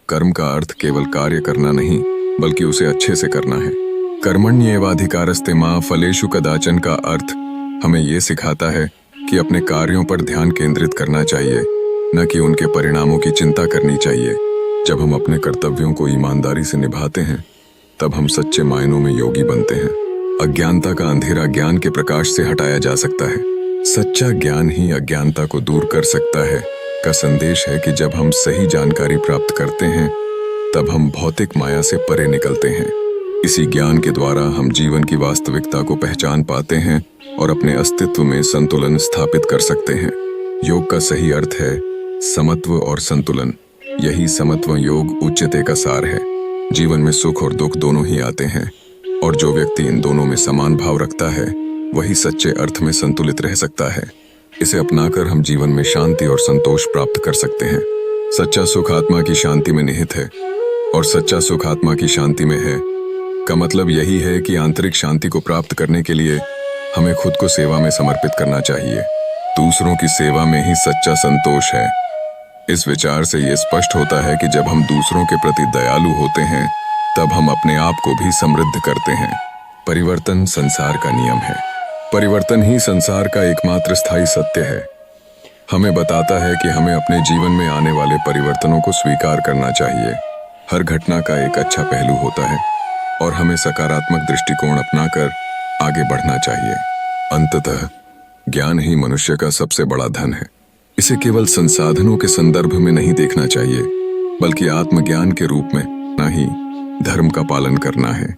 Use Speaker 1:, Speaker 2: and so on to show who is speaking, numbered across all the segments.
Speaker 1: कर्म का अर्थ केवल कार्य करना नहीं, बल्कि उसे अच्छे से करना है। कर्मण्येवाधिकारस्ते मा फलेषु कदाचन का अर्थ हमें ये सिखाता है कि अपने कार्यों पर ध्यान केंद्रित करना चाहिए, न कि उनके परिणामों की चिंता करनी चाहिए। जब हम अपने कर्तव्यों को ईमानदारी से निभाते हैं, तब हम सच्चे मायनों में योगी बनते हैं। अज्ञानता का अंधेरा ज्ञान के प्रकाश से हटाया जा सकता है। सच्चा ज्ञान ही अज्ञानता को दूर कर सकता है का संदेश है कि जब हम सही जानकारी प्राप्त करते हैं, तब हम भौतिक माया से परे निकलते हैं। इसी ज्ञान के द्वारा हम जीवन की वास्तविकता को पहचान पाते हैं और अपने अस्तित्व में संतुलन स्थापित कर सकते हैं। योग का सही अर्थ है समत्व और संतुलन। यही समत्व योग उच्चते का सार है। जीवन में सुख और दुख दोनों ही आते हैं, और जो व्यक्ति इन दोनों में समान भाव रखता है, वही सच्चे अर्थ में संतुलित रह सकता है। इसे अपनाकर हम जीवन में शांति और संतोष प्राप्त कर सकते हैं। सच्चा सुख आत्मा की शांति में निहित है, और सच्चा सुख आत्मा की शांति में है का मतलब यही है कि आंतरिक शांति को प्राप्त करने के लिए हमें खुद को सेवा में समर्पित करना चाहिए। दूसरों की सेवा में ही सच्चा संतोष है। इस विचार से यह स्पष्ट होता है कि जब हम दूसरों के प्रति दयालु होते हैं, तब हम अपने आप को भी समृद्ध करते हैं। परिवर्तन संसार का नियम है। परिवर्तन ही संसार का एकमात्र स्थायी सत्य है। हमें बताता है कि हमें अपने जीवन में आने वाले परिवर्तनों को स्वीकार करना चाहिए। हर घटना का एक अच्छा पहलू होता है, और हमें सकारात्मक दृष्टिकोण अपनाकर आगे बढ़ना चाहिए। अंततः ज्ञान ही मनुष्य का सबसे बड़ा धन है। इसे केवल संसाधनों के संदर्भ में नहीं देखना चाहिए, बल्कि आत्मज्ञान के रूप में ना ही धर्म का पालन करना है।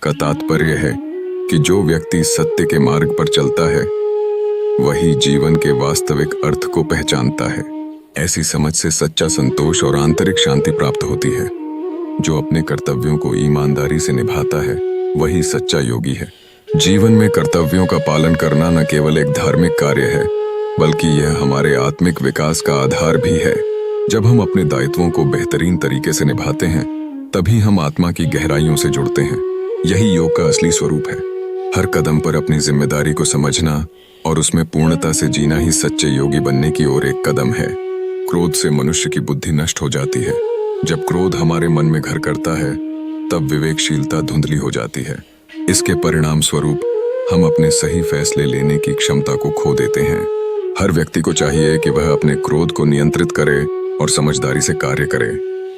Speaker 1: का तात्पर्य है कि जो व्यक्ति सत्य के मार्ग पर चलता है, वही जीवन के वास्तविक अर्थ को पहचानता है। ऐसी समझ से सच्चा संतोष और आंतरिक शांति प्राप्त होती है। जो अपने कर्तव्यों को ईमानदारी से निभाता है, वही सच्चा योगी है। जीवन में कर्तव्यों का पालन करना न केवल एक धार्मिक कार्य है, बल्कि यह हमारे आत्मिक विकास का आधार भी है। जब हम अपने दायित्वों को बेहतरीन तरीके से निभाते हैं, तभी हम आत्मा की गहराइयों से जुड़ते हैं। यही योग का असली स्वरूप है। हर कदम पर अपनी जिम्मेदारी को समझना और उसमें पूर्णता से जीना ही सच्चे योगी बनने की ओर एक कदम है। क्रोध से मनुष्य की बुद्धि नष्ट हो जाती है। जब क्रोध हमारे मन में घर करता है, तब विवेकशीलता धुंधली हो जाती है। इसके परिणाम स्वरूप हम अपने सही फैसले लेने की क्षमता को खो देते हैं। हर व्यक्ति को चाहिए कि वह अपने क्रोध को नियंत्रित करे और समझदारी से कार्य करे।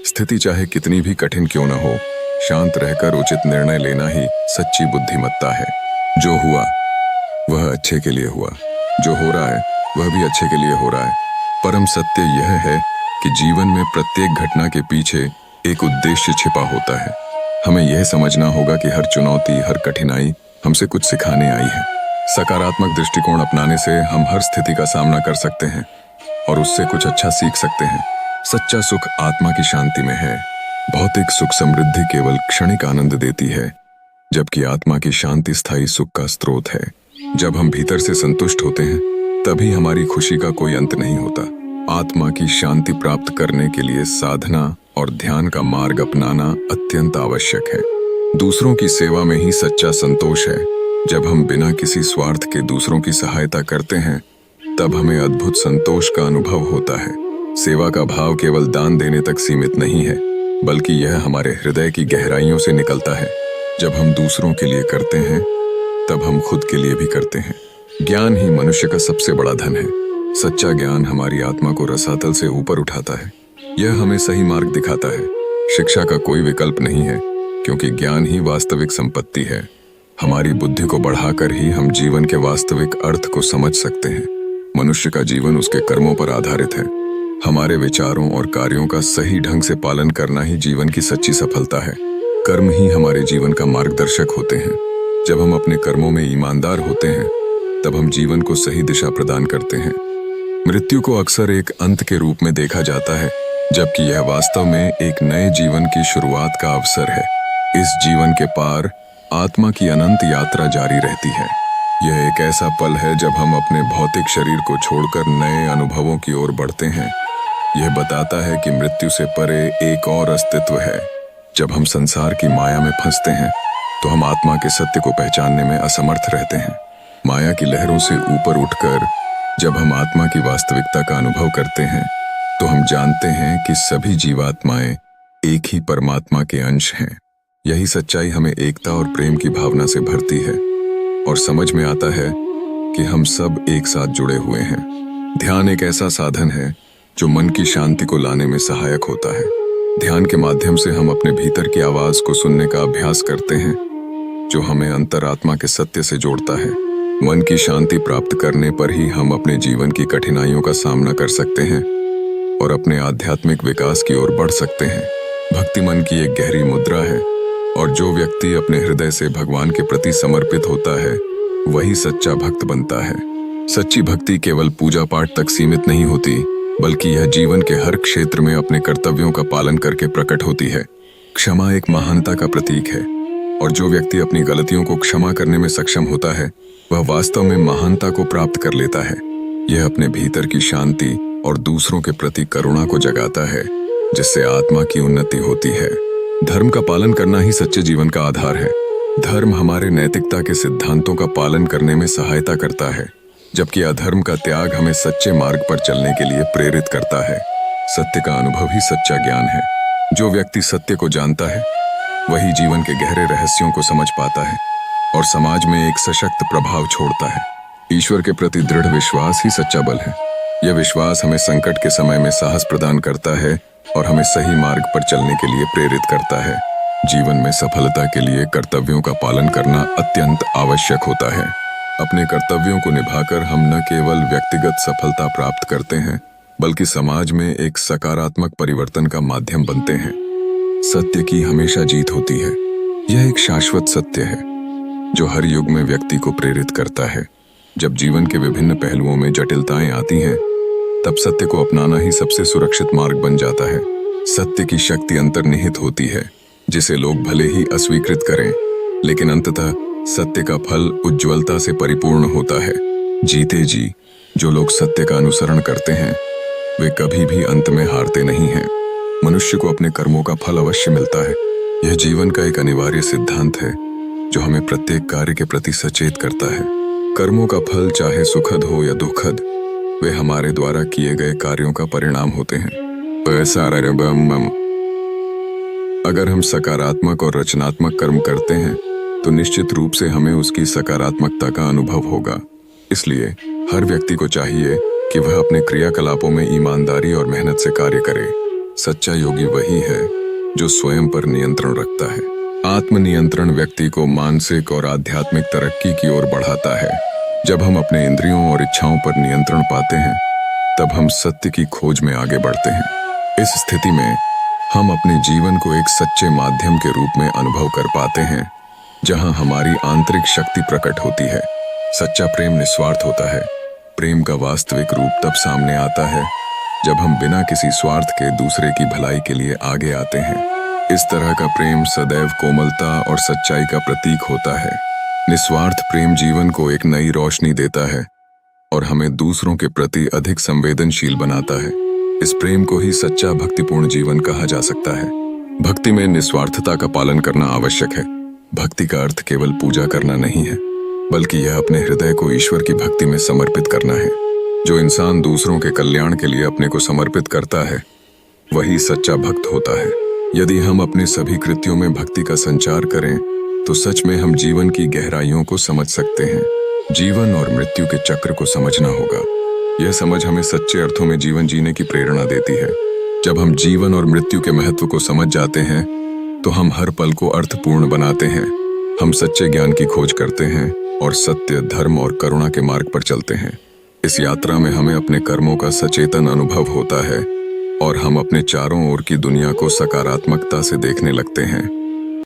Speaker 1: स्थिति चाहे कितनी भी कठिन क्यों न हो, शांत रहकर उचित निर्णय लेना ही सच्ची बुद्धिमत्ता है। जो हुआ वह अच्छे के लिए हुआ, जो हो रहा है वह भी अच्छे के लिए हो रहा है। परम सत्य यह है कि जीवन में प्रत्येक घटना के पीछे एक उद्देश्य छिपा होता है। हमें यह समझना होगा कि हर चुनौती, हर कठिनाई हमसे कुछ सिखाने आई है। सकारात्मक दृष्टिकोण अपनाने से हम हर स्थिति का सामना कर सकते हैं और उससे कुछ अच्छा सीख सकते हैं। सच्चा सुख आत्मा की शांति में है। भौतिक सुख समृद्धि केवल क्षणिक आनंद देती है, जबकि आत्मा की शांति स्थायी सुख का स्रोत है। जब हम भीतर से संतुष्ट होते हैं, तभी हमारी खुशी का कोई अंत नहीं होता। आत्मा की शांति प्राप्त करने के लिए साधना और ध्यान का मार्ग अपनाना अत्यंत आवश्यक है। दूसरों की सेवा में ही सच्चा संतोष है। जब हम बिना किसी स्वार्थ के दूसरों की सहायता करते हैं, तब हमें अद्भुत संतोष का अनुभव होता है। सेवा का भाव केवल दान देने तक सीमित नहीं है, बल्कि यह हमारे हृदय की गहराइयों से निकलता है। जब हम दूसरों के लिए करते हैं, तब हम खुद के लिए भी करते हैं। ज्ञान ही मनुष्य का सबसे बड़ा धन है। सच्चा ज्ञान हमारी आत्मा को रसातल से ऊपर उठाता है। यह हमें सही मार्ग दिखाता है। शिक्षा का कोई विकल्प नहीं है, क्योंकि ज्ञान ही वास्तविक संपत्ति है। हमारी बुद्धि को बढ़ाकर ही हम जीवन के वास्तविक अर्थ को समझ सकते हैं। मनुष्य का जीवन उसके कर्मों पर आधारित है। हमारे विचारों और कार्यों का सही ढंग से पालन करना ही जीवन की सच्ची सफलता है। कर्म ही हमारे जीवन का मार्गदर्शक होते हैं। जब हम अपने कर्मों में ईमानदार होते हैं, तब हम जीवन को सही दिशा प्रदान करते हैं। मृत्यु को अक्सर एक अंत के रूप में देखा जाता है, जबकि यह वास्तव में एक नए जीवन की शुरुआत का अवसर है। इस जीवन के पार आत्मा की अनंत यात्रा जारी रहती है। यह एक ऐसा पल है जब हम अपने भौतिक शरीर को छोड़कर नए अनुभवों की ओर बढ़ते हैं। यह बताता है कि मृत्यु से परे एक और अस्तित्व है। जब हम संसार की माया में फंसते हैं, तो हम आत्मा के सत्य को पहचानने में असमर्थ रहते हैं। माया की लहरों से ऊपर उठकर जब हम आत्मा की वास्तविकता का अनुभव करते हैं, तो हम जानते हैं कि सभी जीवात्माएं एक ही परमात्मा के अंश हैं। यही सच्चाई हमें एकता और प्रेम की भावना से भरती है और समझ में आता है कि हम सब एक साथ जुड़े हुए हैं। ध्यान एक ऐसा साधन है जो मन की शांति को लाने में सहायक होता है। ध्यान के माध्यम से हम अपने भीतर की आवाज को सुनने का अभ्यास करते हैं, जो हमें अंतरात्मा के सत्य से जोड़ता है। मन की शांति प्राप्त करने पर ही हम अपने जीवन की कठिनाइयों का सामना कर सकते हैं और अपने आध्यात्मिक विकास की ओर बढ़ सकते हैं। भक्ति मन की एक गहरी मुद्रा है और जो व्यक्ति अपने हृदय से भगवान के प्रति समर्पित होता है वही सच्चा भक्त बनता है। सच्ची भक्ति केवल पूजा पाठ तक सीमित नहीं होती, बल्कि यह जीवन के हर क्षेत्र में अपने कर्तव्यों का पालन करके प्रकट होती है। क्षमा एक महानता का प्रतीक है और जो व्यक्ति अपनी गलतियों को क्षमा करने में सक्षम होता है वह वास्तव में महानता को प्राप्त कर लेता है। यह अपने भीतर की शांति और दूसरों के प्रति करुणा को जगाता है, जिससे आत्मा की उन्नति होती है। धर्म का पालन करना ही सच्चे जीवन का आधार है। धर्म हमारे नैतिकता के सिद्धांतों का पालन करने में सहायता करता है, जबकि अधर्म का त्याग हमें सच्चे मार्ग पर चलने के लिए प्रेरित करता है। सत्य का अनुभव ही सच्चा ज्ञान है। जो व्यक्ति सत्य को जानता है वही जीवन के गहरे रहस्यों को समझ पाता है और समाज में एक सशक्त प्रभाव छोड़ता है। ईश्वर के प्रति दृढ़ विश्वास ही सच्चा बल है। यह विश्वास हमें संकट के समय में साहस प्रदान करता है और हमें सही मार्ग पर चलने के लिए प्रेरित करता है। जीवन में सफलता के लिए कर्तव्यों का पालन करना अत्यंत आवश्यक होता है। अपने कर्तव्यों को निभाकर हम न केवल व्यक्तिगत सफलता प्राप्त करते हैं, बल्कि समाज में एक सकारात्मक परिवर्तन का माध्यम बनते हैं। सत्य की हमेशा जीत होती है। यह एक शाश्वत सत्य है जो हर युग में व्यक्ति को प्रेरित करता है। जब जीवन के विभिन्न पहलुओं में जटिलताएं आती हैं, तब सत्य को अपनाना ही सबसे सुरक्षित मार्ग बन जाता है। सत्य की शक्ति अंतर्निहित होती है, जिसे लोग भले ही अस्वीकृत करें, लेकिन अंततः सत्य का फल उज्ज्वलता से परिपूर्ण होता है। जीते जी जो लोग सत्य का अनुसरण करते हैं वे कभी भी अंत में हारते नहीं हैं। मनुष्य को अपने कर्मों का फल अवश्य मिलता है। यह जीवन का एक अनिवार्य सिद्धांत है जो हमें प्रत्येक कार्य के प्रति सचेत करता है। कर्मों का फल चाहे सुखद हो या दुखद, वे हमारे द्वारा किए गए कार्यों का परिणाम होते हैं। अगर हम सकारात्मक और रचनात्मक कर्म करते हैं तो निश्चित रूप से हमें उसकी सकारात्मकता का अनुभव होगा। इसलिए हर व्यक्ति को चाहिए कि वह अपने क्रियाकलापों में ईमानदारी और मेहनत से कार्य करे। सच्चा योगी वही है जो स्वयं पर नियंत्रण रखता है। आत्मनियंत्रण व्यक्ति को मानसिक और आध्यात्मिक तरक्की की ओर बढ़ाता है। जब हम अपने इंद्रियों और इच्छाओं पर नियंत्रण पाते हैं, तब हम सत्य की खोज में आगे बढ़ते हैं। इस स्थिति में हम अपने जीवन को एक सच्चे माध्यम के रूप में अनुभव कर पाते हैं, जहां हमारी आंतरिक शक्ति प्रकट होती है। सच्चा प्रेम निस्वार्थ होता है। प्रेम का वास्तविक रूप तब सामने आता है जब हम बिना किसी स्वार्थ के दूसरे की भलाई के लिए आगे आते हैं। इस तरह का प्रेम सदैव कोमलता और सच्चाई का प्रतीक होता है। निस्वार्थ प्रेम जीवन को एक नई रोशनी देता है और हमें दूसरों के प्रति अधिक संवेदनशील बनाता है। इस प्रेम को ही सच्चा भक्तिपूर्ण जीवन कहा जा सकता है। भक्ति में निस्वार्थता का पालन करना आवश्यक है। भक्ति का अर्थ केवल पूजा करना नहीं है, बल्कि यह अपने हृदय को ईश्वर की भक्ति में समर्पित करना है। जो इंसान दूसरों के कल्याण के लिए अपने को समर्पित करता है वही सच्चा भक्त होता है। यदि हम अपने सभी कृत्यों में भक्ति का संचार करें तो सच में हम जीवन की गहराइयों को समझ सकते हैं। जीवन और मृत्यु के चक्र को समझना होगा। यह समझ हमें सच्चे अर्थों में जीवन जीने की प्रेरणा देती है। जब हम जीवन और मृत्यु के महत्व को समझ जाते हैं तो हम हर पल को अर्थपूर्ण बनाते हैं। हम सच्चे ज्ञान की खोज करते हैं और सत्य, धर्म और करुणा के मार्ग पर चलते हैं। इस यात्रा में हमें अपने कर्मों का सचेतन अनुभव होता है और हम अपने चारों ओर की दुनिया को सकारात्मकता से देखने लगते हैं।